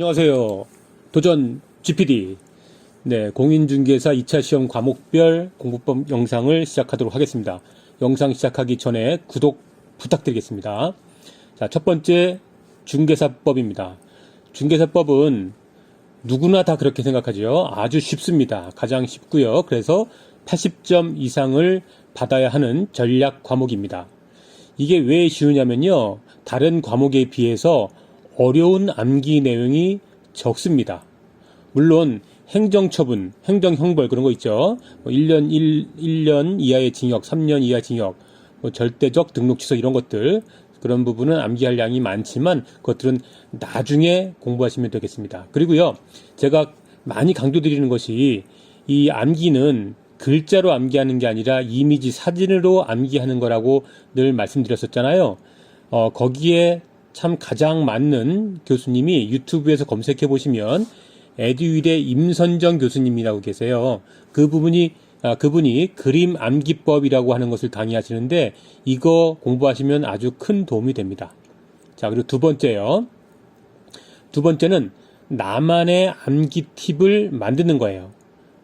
안녕하세요. 도전 GPD. 네, 공인중개사 2차 시험 과목별 공부법 영상을 시작하도록 하겠습니다. 영상 시작하기 전에 구독 부탁드리겠습니다. 자, 첫 번째 중개사법입니다. 중개사법은 누구나 다 그렇게 생각하죠. 아주 쉽습니다. 가장 쉽고요. 그래서 80점 이상을 받아야 하는 전략 과목입니다. 이게 왜 쉬우냐면요. 다른 과목에 비해서 어려운 암기 내용이 적습니다. 물론 행정처분, 행정형벌 그런 거 있죠. 1년 이하의 징역, 3년 이하 징역, 절대적 등록 취소 이런 것들, 그런 부분은 암기할 양이 많지만 그것들은 나중에 공부하시면 되겠습니다. 그리고요, 제가 많이 강조드리는 것이 이 암기는 글자로 암기하는 게 아니라 이미지 사진으로 암기하는 거라고 늘 말씀드렸었잖아요. 거기에 참 가장 맞는 교수님이 유튜브에서 검색해 보시면 에듀윌의 임선정 교수님이라고 계세요. 그분이 그림 암기법이라고 하는 것을 강의하시는데 이거 공부하시면 아주 큰 도움이 됩니다. 자, 그리고 두 번째요. 두 번째는 나만의 암기 팁을 만드는 거예요.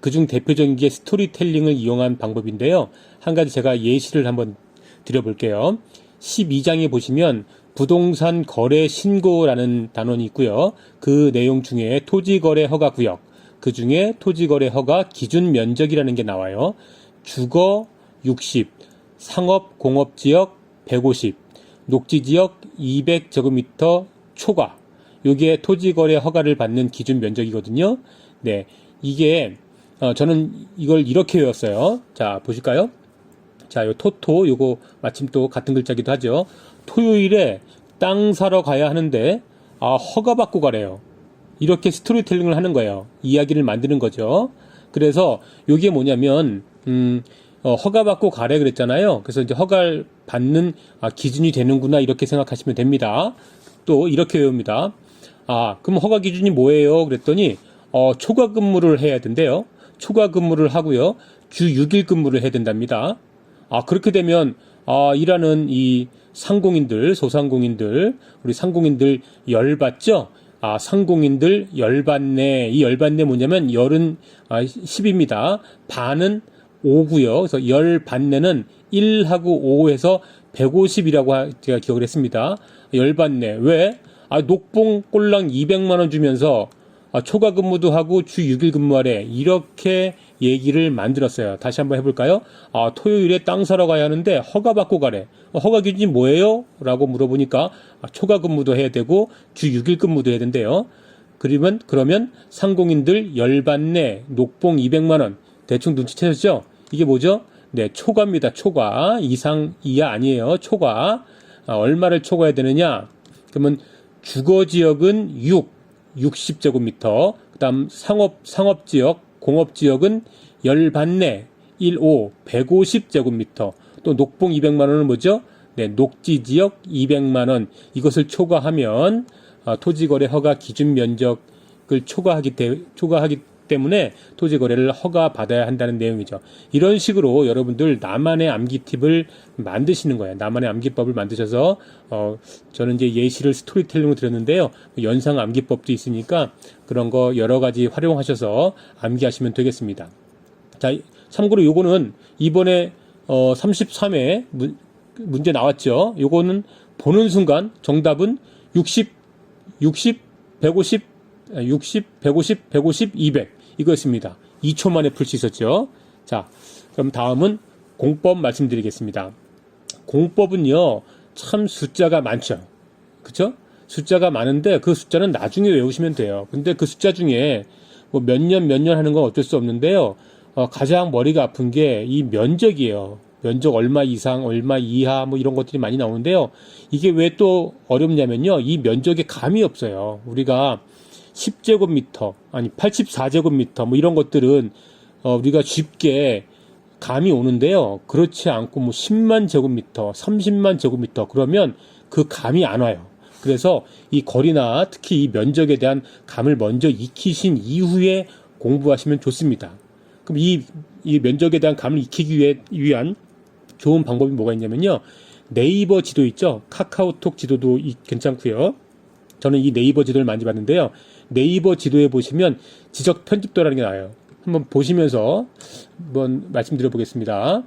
그중 대표적인 게 스토리텔링을 이용한 방법인데요. 한 가지 제가 예시를 한번 드려볼게요. 12장에 보시면 부동산 거래 신고라는 단원이 있고요. 그 내용 중에 토지거래 허가 구역, 그 중에 토지거래 허가 기준 면적이라는 게 나와요. 주거 60, 상업 공업지역 150, 녹지지역 200제곱미터 초과. 요게 토지거래 허가를 받는 기준 면적이거든요. 네, 이게 저는 이걸 이렇게 외웠어요. 자, 보실까요? 자, 요 토토 요거 마침 또 같은 글자기도 하죠. 토요일에 땅 사러 가야 하는데 허가 받고 가래요. 이렇게 스토리텔링을 하는 거예요. 이야기를 만드는 거죠. 그래서 요게 뭐냐면 허가 받고 가래 그랬잖아요. 그래서 이제 허가를 받는 기준이 되는구나 이렇게 생각하시면 됩니다. 또 이렇게 외웁니다. 그럼 허가 기준이 뭐예요? 그랬더니 초과 근무를 해야 된대요. 초과 근무를 하고요. 주 6일 근무를 해야 된답니다. 그렇게 되면 일하는 이 상공인들, 소상공인들, 우리 상공인들 열받죠? 상공인들 열받네. 이 열받네 뭐냐면 열은 10입니다. 반은 5고요. 그래서 열받네는 1하고 5해서 150이라고 제가 기억을 했습니다. 열받네. 왜? 녹봉 꼴랑 200만 원 주면서 초과 근무도 하고 주 6일 근무하래. 이렇게 얘기를 만들었어요. 다시 한번 해볼까요? 토요일에 땅 사러 가야 하는데 허가 받고 가래. 허가 기준이 뭐예요? 라고 물어보니까 초과 근무도 해야 되고 주 6일 근무도 해야 된대요. 그러면 상공인들 열받네. 녹봉 200만 원. 대충 눈치채셨죠? 이게 뭐죠? 네, 초과입니다. 초과. 이상 이하 아니에요. 초과. 얼마를 초과해야 되느냐? 그러면 주거지역은 60제곱미터, 그 다음 상업지역, 공업지역은 열받네, 15, 150제곱미터, 또 녹봉 200만원은 뭐죠? 네, 녹지지역 200만원, 이것을 초과하면, 토지거래 허가 기준 면적을 초과하기 때문에 토지거래를 허가받아야 한다는 내용이죠. 이런 식으로 여러분들 나만의 암기 팁을 만드시는 거예요. 나만의 암기법을 만드셔서 저는 이제 예시를 스토리텔링으로 드렸는데요. 연상 암기법도 있으니까 그런 거 여러 가지 활용하셔서 암기하시면 되겠습니다. 자, 참고로 요거는 이번에 33회 문제 나왔죠. 요거는 보는 순간 정답은 60, 150, 200 이거였습니다. 2초 만에 풀 수 있었죠. 자, 그럼 다음은 공법 말씀드리겠습니다. 공법은요, 참 숫자가 많죠. 그쵸? 숫자가 많은데 그 숫자는 나중에 외우시면 돼요. 근데 그 숫자 중에 뭐 몇 년 하는 건 어쩔 수 없는데요. 가장 머리가 아픈 게 이 면적이에요. 면적 얼마 이상, 얼마 이하 뭐 이런 것들이 많이 나오는데요. 이게 왜 또 어렵냐면요. 이 면적에 감이 없어요. 우리가 10제곱미터, 아니 84제곱미터 뭐 이런 것들은 우리가 쉽게 감이 오는데요. 그렇지 않고 뭐 10만 제곱미터, 30만 제곱미터 그러면 그 감이 안 와요. 그래서 이 거리나 특히 이 면적에 대한 감을 먼저 익히신 이후에 공부하시면 좋습니다. 그럼 이 면적에 대한 감을 익히기 위한 좋은 방법이 뭐가 있냐면요. 네이버 지도 있죠. 카카오톡 지도도 괜찮고요. 저는 이 네이버 지도를 많이 봤는데요. 네이버 지도에 보시면 지적 편집도라는 게 나와요. 한번 보시면서 한번 말씀드려 보겠습니다.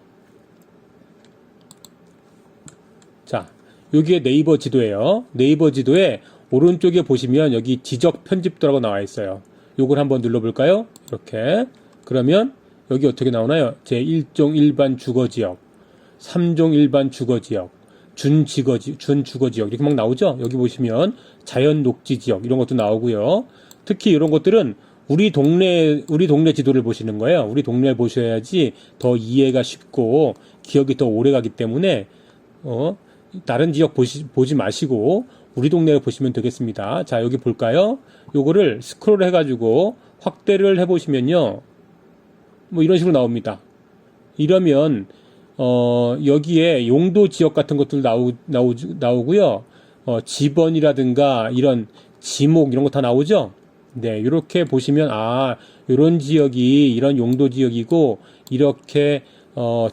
자, 여기에 네이버 지도예요. 네이버 지도에 오른쪽에 보시면 여기 지적 편집도라고 나와 있어요. 요걸 한번 눌러볼까요? 이렇게. 그러면 여기 어떻게 나오나요? 제1종 일반 주거지역, 3종 일반 주거지역, 준주거지역 이렇게 막 나오죠? 여기 보시면 자연 녹지지역 이런 것도 나오고요. 특히 이런 것들은 우리 동네 지도를 보시는 거예요. 우리 동네 보셔야지 더 이해가 쉽고 기억이 더 오래 가기 때문에 다른 지역 보지 마시고 우리 동네를 보시면 되겠습니다. 자, 여기 볼까요? 요거를 스크롤 해가지고 확대를 해보시면요. 뭐 이런 식으로 나옵니다. 이러면, 여기에 용도 지역 같은 것들 나오고요. 지번이라든가 이런 지목 이런 거 다 나오죠? 네, 이렇게 보시면, 이런 지역이 이런 용도 지역이고, 이렇게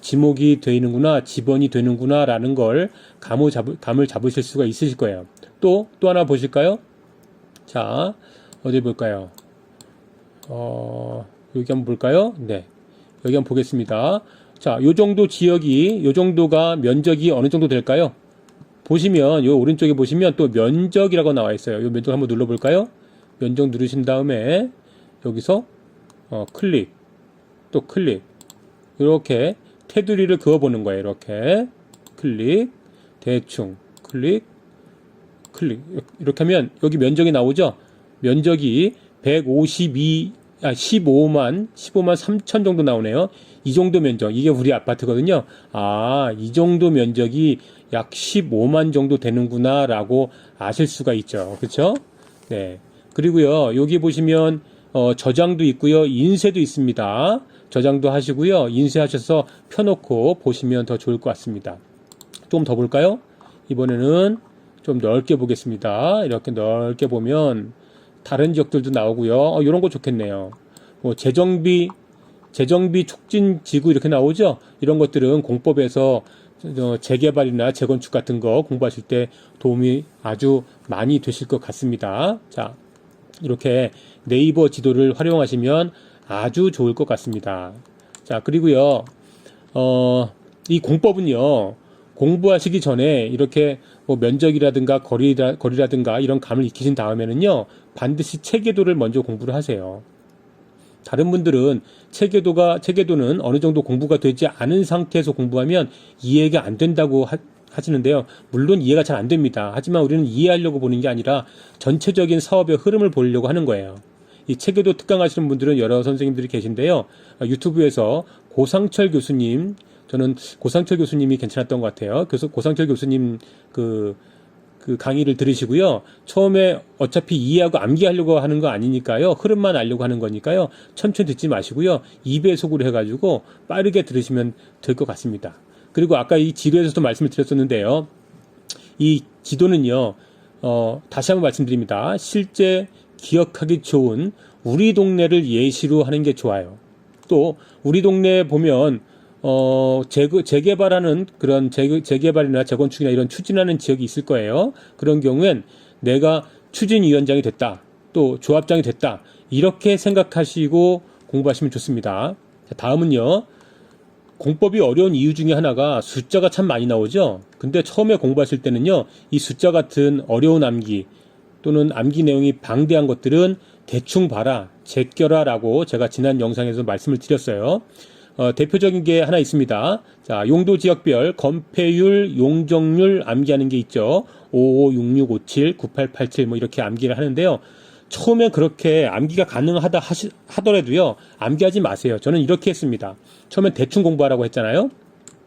지목이 되는구나, 지번이 되는구나, 라는 걸 감을 잡으실 수가 있으실 거예요. 또 하나 보실까요? 자, 어디 볼까요? 여기 한번 볼까요? 네. 여기 한번 보겠습니다. 자, 요 정도 지역이, 요 정도가 면적이 어느 정도 될까요? 보시면, 요 오른쪽에 보시면 또 면적이라고 나와 있어요. 요 면적 한번 눌러볼까요? 면적 누르신 다음에, 여기서, 클릭, 또 클릭. 이렇게 테두리를 그어보는 거예요. 이렇게 클릭, 대충 클릭, 이렇게 하면 여기 면적이 나오죠. 면적이 15만 3천 정도 나오네요. 이 정도 면적, 이게 우리 아파트거든요. 이 정도 면적이 약 15만 정도 되는구나 라고 아실 수가 있죠. 그렇죠? 네. 그리고요, 여기 보시면 저장도 있고요, 인쇄도 있습니다. 저장도 하시고요, 인쇄하셔서 펴놓고 보시면 더 좋을 것 같습니다. 좀 더 볼까요? 이번에는 좀 넓게 보겠습니다. 이렇게 넓게 보면 다른 지역들도 나오고요. 이런 거 좋겠네요. 뭐 재정비 촉진 지구 이렇게 나오죠. 이런 것들은 공법에서 재개발이나 재건축 같은 거 공부하실 때 도움이 아주 많이 되실 것 같습니다. 자, 이렇게 네이버 지도를 활용하시면 아주 좋을 것 같습니다. 자, 그리고요, 이 공법은요, 공부하시기 전에 이렇게 뭐 면적이라든가 거리라든가 이런 감을 익히신 다음에는요, 반드시 체계도를 먼저 공부를 하세요. 다른 분들은 체계도는 어느 정도 공부가 되지 않은 상태에서 공부하면 이해가 안 된다고 하시는데요. 물론 이해가 잘 안 됩니다. 하지만 우리는 이해하려고 보는 게 아니라 전체적인 사업의 흐름을 보려고 하는 거예요. 이 체계도 특강 하시는 분들은 여러 선생님들이 계신데요. 유튜브에서 고상철 교수님, 저는 고상철 교수님이 괜찮았던 것 같아요. 그래서 고상철 교수님 그 강의를 들으시고요. 처음에 어차피 이해하고 암기하려고 하는 거 아니니까요. 흐름만 알려고 하는 거니까요. 천천히 듣지 마시고요. 2배속으로 해가지고 빠르게 들으시면 될 것 같습니다. 그리고 아까 이 지도에서도 말씀을 드렸었는데요. 이 지도는요. 다시 한번 말씀드립니다. 실제 기억하기 좋은 우리 동네를 예시로 하는 게 좋아요. 또 우리 동네에 보면 재개발하는 그런 재개발이나 재건축이나 이런 추진하는 지역이 있을 거예요. 그런 경우엔 내가 추진위원장이 됐다, 또 조합장이 됐다, 이렇게 생각하시고 공부하시면 좋습니다. 자, 다음은요. 공법이 어려운 이유 중에 하나가 숫자가 참 많이 나오죠. 근데 처음에 공부하실 때는요, 이 숫자 같은 어려운 암기 또는 암기 내용이 방대한 것들은 대충 봐라, 제껴라 라고 제가 지난 영상에서 말씀을 드렸어요. 대표적인 게 하나 있습니다. 자, 용도 지역별 건폐율, 용적률 암기하는 게 있죠. 556657 9887 뭐 이렇게 암기를 하는데요. 처음에 그렇게 암기가 가능하다 하더라도요, 암기하지 마세요. 저는 이렇게 했습니다. 처음엔 대충 공부하라고 했잖아요.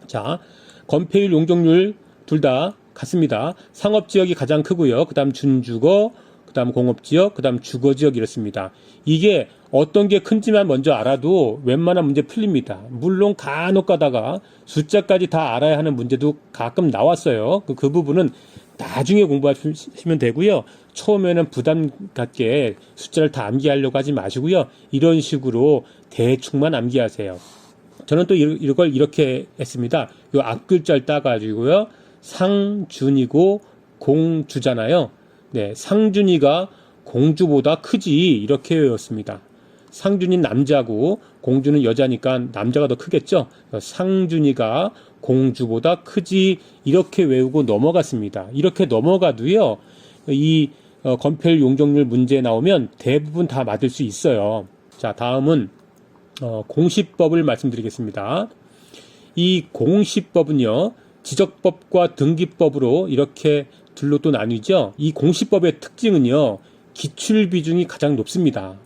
자, 건폐율, 용적률 둘 다 같습니다. 상업지역이 가장 크고요. 그 다음 준주거, 그 다음 공업지역, 그 다음 주거지역 이렇습니다. 이게 어떤 게 큰지만 먼저 알아도 웬만한 문제 풀립니다. 물론 간혹 가다가 숫자까지 다 알아야 하는 문제도 가끔 나왔어요. 그 부분은 나중에 공부하시면 되고요. 처음에는 부담 갖게 숫자를 다 암기하려고 하지 마시고요. 이런 식으로 대충만 암기하세요. 저는 또 이걸 이렇게 했습니다. 요 앞글자를 따가지고요. 상준이고 공주잖아요. 네, 상준이가 공주보다 크지 이렇게 외웠습니다. 상준이 남자고 공주는 여자니까 남자가 더 크겠죠. 상준이가 공주보다 크지 이렇게 외우고 넘어갔습니다. 이렇게 넘어가도요. 이 건폐율 용적률 문제 나오면 대부분 다 맞을 수 있어요. 자, 다음은 공시법을 말씀드리겠습니다. 이 공시법은요. 지적법과 등기법으로 이렇게 둘로 또 나뉘죠. 이 공시법의 특징은요. 기출 비중이 가장 높습니다.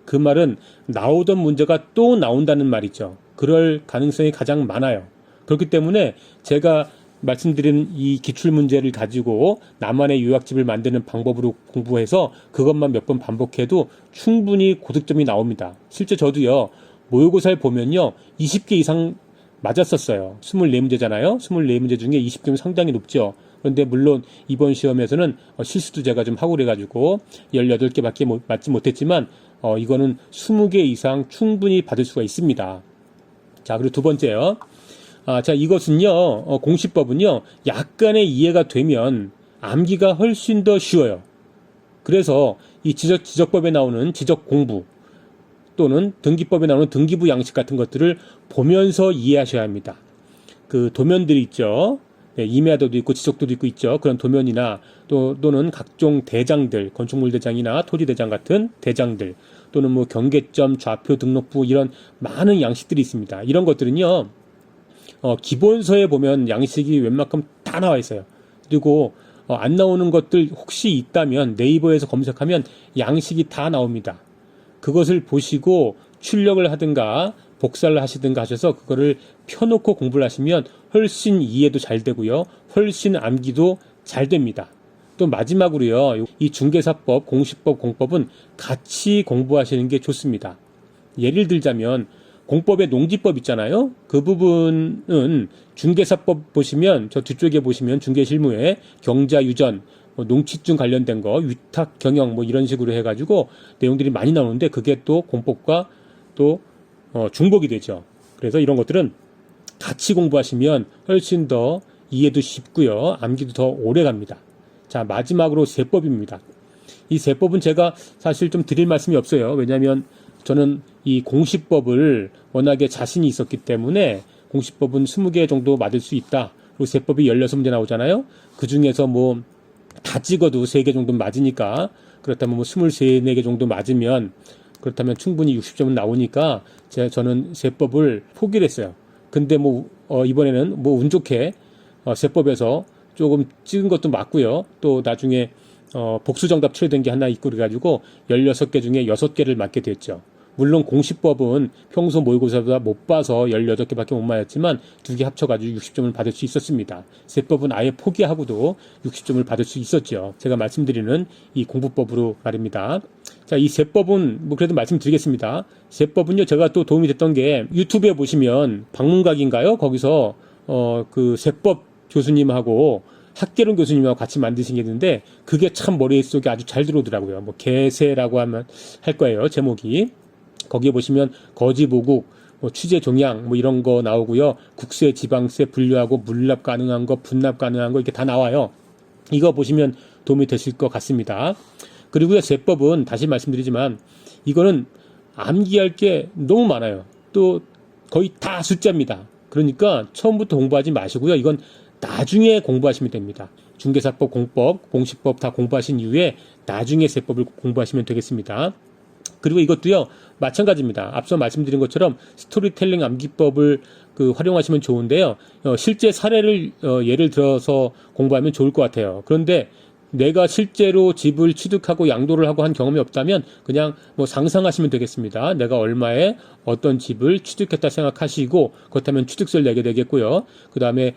그 말은 나오던 문제가 또 나온다는 말이죠. 그럴 가능성이 가장 많아요. 그렇기 때문에 제가 말씀드린 이 기출문제를 가지고 나만의 요약집을 만드는 방법으로 공부해서 그것만 몇 번 반복해도 충분히 고득점이 나옵니다. 실제 저도요. 모의고사를 보면요. 20개 이상 맞았었어요. 24문제잖아요. 24문제 중에 20개면 상당히 높죠. 그런데 물론 이번 시험에서는 실수도 제가 좀 하고 그래가지고 18개밖에 맞지 못했지만 이거는 20개 이상 충분히 받을 수가 있습니다. 자, 그리고 두 번째요. 자, 이것은요, 공시법은요, 약간의 이해가 되면 암기가 훨씬 더 쉬워요. 그래서 이 지적법에 나오는 지적 공부 또는 등기법에 나오는 등기부 양식 같은 것들을 보면서 이해하셔야 합니다. 그 도면들이 있죠. 네, 임야도도 있고 지적도도 있죠. 그런 도면이나 또는 각종 대장들, 건축물 대장이나 토지 대장 같은 대장들 또는 뭐 경계점, 좌표, 등록부 이런 많은 양식들이 있습니다. 이런 것들은요. 기본서에 보면 양식이 웬만큼 다 나와 있어요. 그리고 안 나오는 것들 혹시 있다면 네이버에서 검색하면 양식이 다 나옵니다. 그것을 보시고 출력을 하든가 복사를 하시든가 하셔서 그거를 펴놓고 공부를 하시면 훨씬 이해도 잘 되고요. 훨씬 암기도 잘 됩니다. 또 마지막으로요. 이 중개사법, 공시법, 공법은 같이 공부하시는 게 좋습니다. 예를 들자면 공법의 농지법 있잖아요. 그 부분은 중개사법 보시면 저 뒤쪽에 보시면 중개실무에 경자 유전, 농취증 관련된 거, 위탁 경영 뭐 이런 식으로 해가지고 내용들이 많이 나오는데 그게 또 공법과 또 중복이 되죠. 그래서 이런 것들은 같이 공부하시면 훨씬 더 이해도 쉽고요. 암기도 더 오래 갑니다. 자, 마지막으로 세법입니다. 이 세법은 제가 사실 좀 드릴 말씀이 없어요. 왜냐하면 저는 이 공시법을 워낙에 자신이 있었기 때문에 공시법은 20개 정도 맞을 수 있다. 그리고 세법이 16문제 나오잖아요. 그 중에서 뭐 다 찍어도 3개 정도 맞으니까 그렇다면 뭐 23, 4개 정도 맞으면 그렇다면 충분히 60점은 나오니까 저는 세법을 포기를 했어요. 근데 뭐 이번에는 뭐 운 좋게 세법에서 조금 찍은 것도 맞고요. 또 나중에 복수 정답 처리된 게 하나 있고 그래가지고 16개 중에 6개를 맞게 됐죠. 물론 공시법은 평소 모의고사보다 못 봐서 18개밖에 못 맞았지만 2개 합쳐가지고 60점을 받을 수 있었습니다. 세법은 아예 포기하고도 60점을 받을 수 있었죠. 제가 말씀드리는 이 공부법으로 말입니다. 자, 이 세법은 뭐 그래도 말씀드리겠습니다. 세법은요, 제가 또 도움이 됐던 게 유튜브에 보시면 박문각인가요? 거기서 그 세법 교수님하고 학계론 교수님하고 같이 만드신 게 있는데 그게 참 머릿속에 아주 잘 들어오더라고요. 뭐 개세라고 하면 할 거예요. 제목이. 거기에 보시면 거지보국, 뭐 취재 종양 뭐 이런 거 나오고요. 국세, 지방세 분류하고 물납 가능한 거, 분납 가능한 거 이렇게 다 나와요. 이거 보시면 도움이 되실 것 같습니다. 그리고요. 세법은 다시 말씀드리지만 이거는 암기할 게 너무 많아요. 또 거의 다 숫자입니다. 그러니까 처음부터 공부하지 마시고요. 이건 나중에 공부하시면 됩니다. 중개사법, 공법, 공시법 다 공부하신 이후에 나중에 세법을 공부하시면 되겠습니다. 그리고 이것도요, 마찬가지입니다. 앞서 말씀드린 것처럼 스토리텔링 암기법을 활용하시면 좋은데요. 실제 사례를 예를 들어서 공부하면 좋을 것 같아요. 그런데 내가 실제로 집을 취득하고 양도를 하고 한 경험이 없다면 그냥 뭐 상상하시면 되겠습니다. 내가 얼마에 어떤 집을 취득했다 생각하시고 그렇다면 취득세를 내게 되겠고요. 그 다음에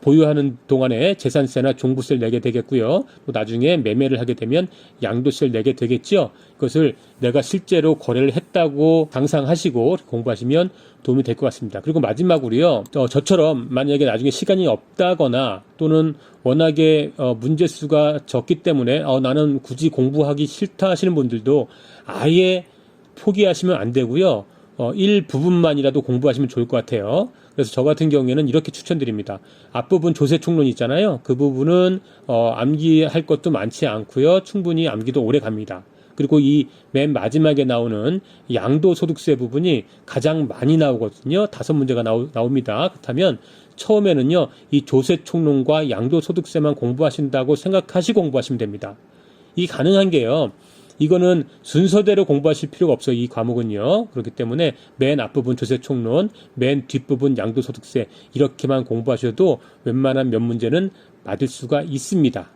보유하는 동안에 재산세나 종부세를 내게 되겠고요. 또 나중에 매매를 하게 되면 양도세를 내게 되겠죠. 그것을 내가 실제로 거래를 했다고 상상하시고 공부하시면 도움이 될 것 같습니다. 그리고 마지막으로요. 저처럼 만약에 나중에 시간이 없다거나 또는 워낙에 문제수가 적기 때문에 나는 굳이 공부하기 싫다 하시는 분들도 아예 포기하시면 안 되고요. 일부분만이라도 공부하시면 좋을 것 같아요. 그래서 저 같은 경우에는 이렇게 추천드립니다. 앞부분 조세총론 있잖아요. 그 부분은 암기할 것도 많지 않고요. 충분히 암기도 오래 갑니다. 그리고 이 맨 마지막에 나오는 양도소득세 부분이 가장 많이 나오거든요. 5문제가 나옵니다. 그렇다면 처음에는요, 이 조세총론과 양도소득세만 공부하신다고 생각하시고 공부하시면 됩니다. 이 가능한 게요, 이거는 순서대로 공부하실 필요가 없어요. 이 과목은요. 그렇기 때문에 맨 앞부분 조세총론, 맨 뒷부분 양도소득세 이렇게만 공부하셔도 웬만한 몇 문제는 맞을 수가 있습니다.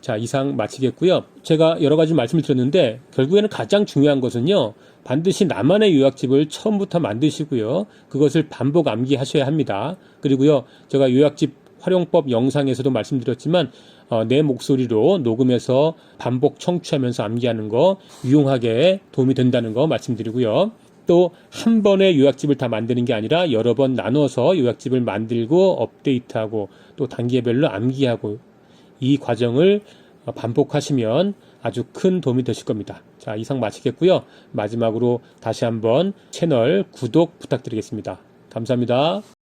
자, 이상 마치겠고요. 제가 여러 가지 말씀을 드렸는데 결국에는 가장 중요한 것은요, 반드시 나만의 요약집을 처음부터 만드시고요, 그것을 반복 암기하셔야 합니다. 그리고요, 제가 요약집 활용법 영상에서도 말씀드렸지만 내 목소리로 녹음해서 반복 청취하면서 암기하는 거 유용하게 도움이 된다는 거 말씀드리고요. 또 한 번에 요약집을 다 만드는 게 아니라 여러 번 나눠서 요약집을 만들고 업데이트하고 또 단계별로 암기하고 이 과정을 반복하시면 아주 큰 도움이 되실 겁니다. 자, 이상 마치겠고요. 마지막으로 다시 한번 채널 구독 부탁드리겠습니다. 감사합니다.